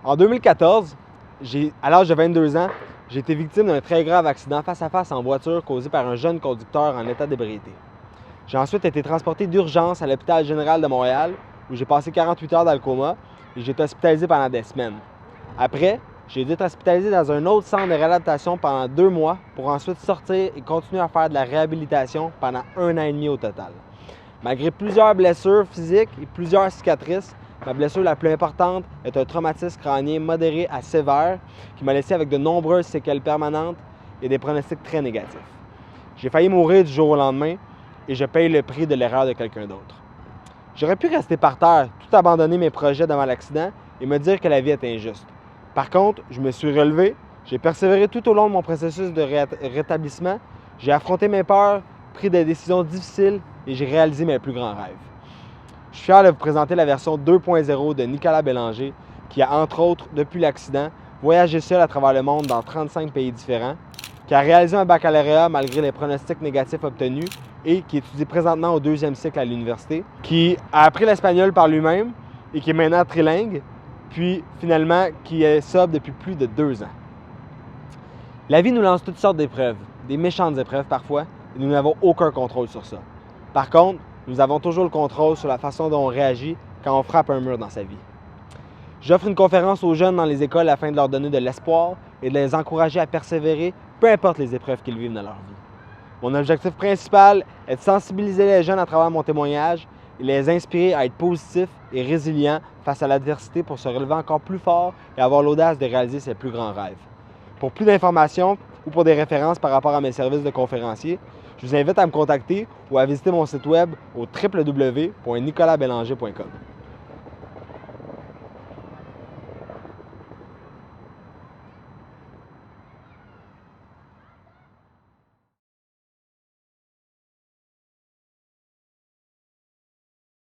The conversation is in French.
En 2014, à l'âge de 22 ans, j'ai été victime d'un très grave accident face-à-face en voiture causé par un jeune conducteur en état d'ébriété. J'ai ensuite été transporté d'urgence à l'hôpital général de Montréal, où j'ai passé 48 heures dans le coma et j'ai été hospitalisé pendant des semaines. Après, j'ai dû être hospitalisé dans un autre centre de réadaptation pendant 2 mois pour ensuite sortir et continuer à faire de la réhabilitation pendant 1 an et demi au total. Malgré plusieurs blessures physiques et plusieurs cicatrices, ma blessure la plus importante est un traumatisme crânien modéré à sévère qui m'a laissé avec de nombreuses séquelles permanentes et des pronostics très négatifs. J'ai failli mourir du jour au lendemain et je paye le prix de l'erreur de quelqu'un d'autre. J'aurais pu rester par terre, tout abandonner mes projets devant l'accident et me dire que la vie est injuste. Par contre, je me suis relevé, j'ai persévéré tout au long de mon processus de rétablissement, j'ai affronté mes peurs, pris des décisions difficiles et j'ai réalisé mes plus grands rêves. Je suis fier de vous présenter la version 2.0 de Nicolas Bélanger qui a, entre autres, depuis l'accident, voyagé seul à travers le monde dans 35 pays différents, qui a réalisé un baccalauréat malgré les pronostics négatifs obtenus et qui étudie présentement au 2e cycle à l'université, qui a appris l'espagnol par lui-même et qui est maintenant trilingue, puis finalement qui est sobre depuis plus de 2 ans. La vie nous lance toutes sortes d'épreuves, des méchantes épreuves parfois, et nous n'avons aucun contrôle sur ça. Par contre, nous avons toujours le contrôle sur la façon dont on réagit quand on frappe un mur dans sa vie. J'offre une conférence aux jeunes dans les écoles afin de leur donner de l'espoir et de les encourager à persévérer, peu importe les épreuves qu'ils vivent dans leur vie. Mon objectif principal est de sensibiliser les jeunes à travers mon témoignage et les inspirer à être positifs et résilients face à l'adversité pour se relever encore plus fort et avoir l'audace de réaliser ses plus grands rêves. Pour plus d'informations ou pour des références par rapport à mes services de conférencier, je vous invite à me contacter ou à visiter mon site web au www.nicolasbélanger.com.